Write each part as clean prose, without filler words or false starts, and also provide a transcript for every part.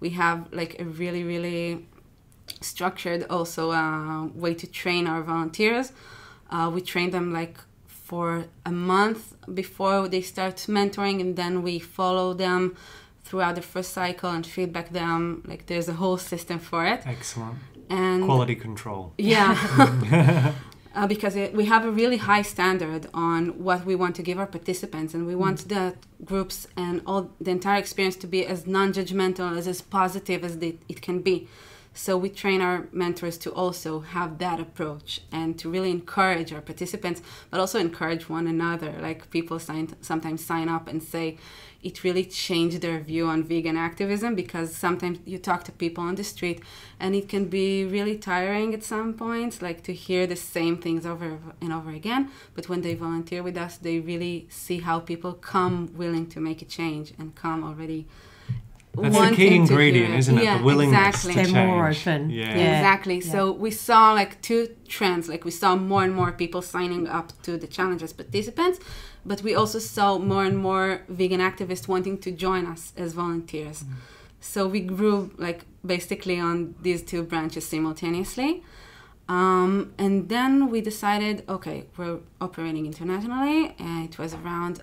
We have like a really, really structured also way to train our volunteers. We train them like for a month before they start mentoring, and then we follow them throughout the first cycle and feedback them. Like there's a whole system for it. Excellent. And quality control. Yeah. Because we have a really high standard on what we want to give our participants, and we want the groups and all the entire experience to be as non-judgmental, as positive as it can be. So we train our mentors to also have that approach and to really encourage our participants, but also encourage one another. Like people sometimes sign up and say it really changed their view on vegan activism, because sometimes you talk to people on the street and it can be really tiring at some points, like to hear the same things over and over again. But when they volunteer with us, they really see how people come willing to make a change and come already. That's the key ingredient, isn't it? Yeah, the willingness exactly. to change. They're more open. Yeah. Exactly. Yeah. So we saw like two trends. Like we saw more and more people signing up to the challenge as participants, but we also saw more and more vegan activists wanting to join us as volunteers. So we grew like basically on these two branches simultaneously. And then we decided, okay, we're operating internationally, and it was around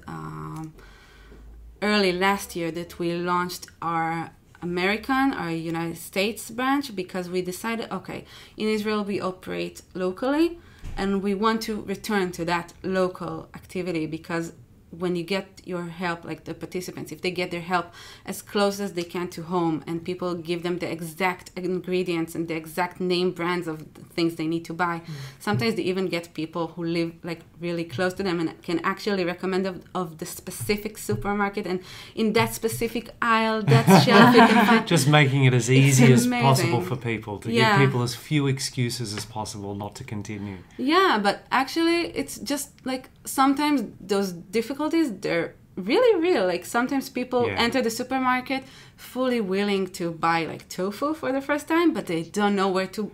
early last year that we launched our United States branch, because we decided, okay, in Israel we operate locally and we want to return to that local activity, because when you get your help, like the participants, if they get their help as close as they can to home, and people give them the exact ingredients and the exact name brands of the things they need to buy, sometimes they even get people who live like really close to them and can actually recommend of the specific supermarket, and in that specific aisle, that shelf, you can find. Just making it as easy as amazing. possible for people, to give people as few excuses as possible not to continue. Yeah, but actually it's just like sometimes those difficulties, they're really real. Like sometimes people enter the supermarket fully willing to buy like tofu for the first time, but they don't know where to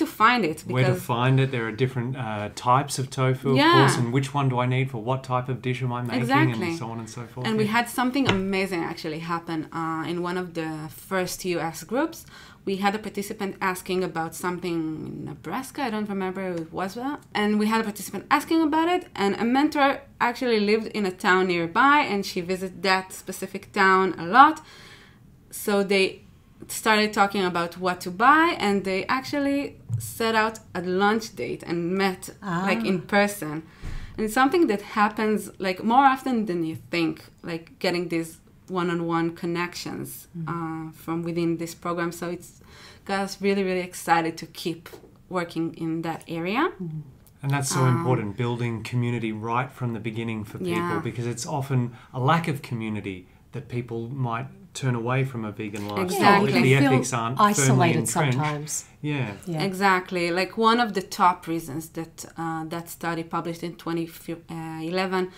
find it. Where to find it. There are different types of tofu, of course, and which one do I need for what type of dish am I making, and so on and so forth. And we had something amazing actually happen in one of the first US groups. We had a participant asking about something in Nebraska. I don't remember who it was. And we had a participant asking about it, and a mentor actually lived in a town nearby, and she visited that specific town a lot. So they started talking about what to buy, and they actually set out a lunch date and met like in person. And it's something that happens like more often than you think, like getting these one-on-one connections from within this program. So it's got us really, really excited to keep working in that area. And that's so important, building community right from the beginning for people, because it's often a lack of community that people might turn away from a vegan lifestyle if the ethics aren't firmly entrenched. Sometimes. Yeah. Exactly. Like one of the top reasons that that study published in 2011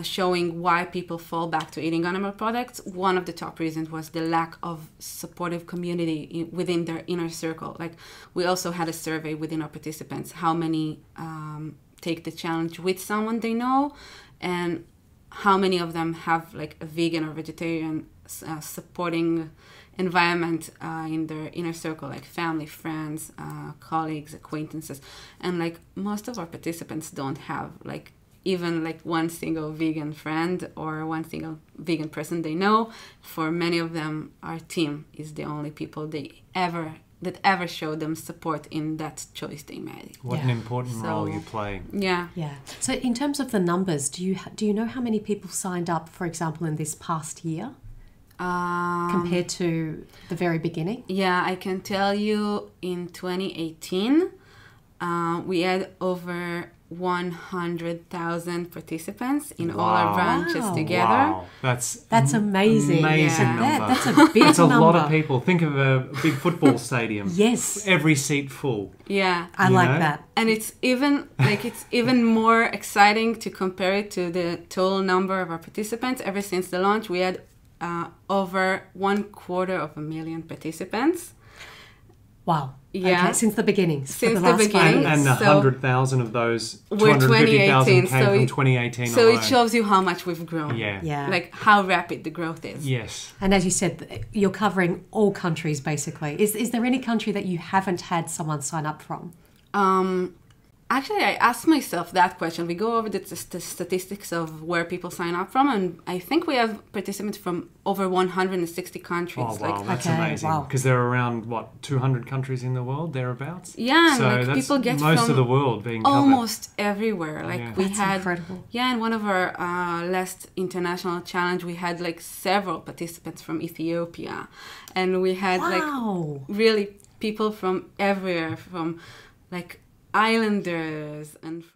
showing why people fall back to eating animal products, one of the top reasons was the lack of supportive community within their inner circle. Like we also had a survey within our participants, how many take the challenge with someone they know, and how many of them have like a vegan or vegetarian supporting environment in their inner circle, like family, friends, colleagues, acquaintances. And like most of our participants don't have like even like one single vegan friend or one single vegan person they know. For many of them, our team is the only people that ever showed them support in that choice they made. What an important role you play. Yeah. So in terms of the numbers, do you know how many people signed up, for example, in this past year compared to the very beginning? Yeah, I can tell you in 2018, we had over 100,000 participants in all our branches together. Wow, that's amazing. Amazing number. That's a big It's a number. lot of people. Think of a big football stadium. Yes. Every seat full. Yeah. I like that. And it's even more exciting to compare it to the total number of our participants. Ever since the launch, we had over 250,000 participants. Wow. Yeah. Okay, since the beginning. Since the beginning. And 100,000 of those, 250,000 came from 2018 So alone. it shows you how much we've grown. Yeah. Like how rapid the growth is. Yes. And as you said, you're covering all countries basically. Is there any country that you haven't had someone sign up from? Actually, I asked myself that question. We go over the statistics of where people sign up from, and I think we have participants from over 160 countries. Oh, wow, that's amazing. Because there are around, 200 countries in the world, thereabouts? Yeah, so and like people get most from of the world being covered. almost everywhere. Like we That's had, incredible. Yeah, in one of our last international challenge, we had like several participants from Ethiopia, and we had like really people from everywhere, from like islanders and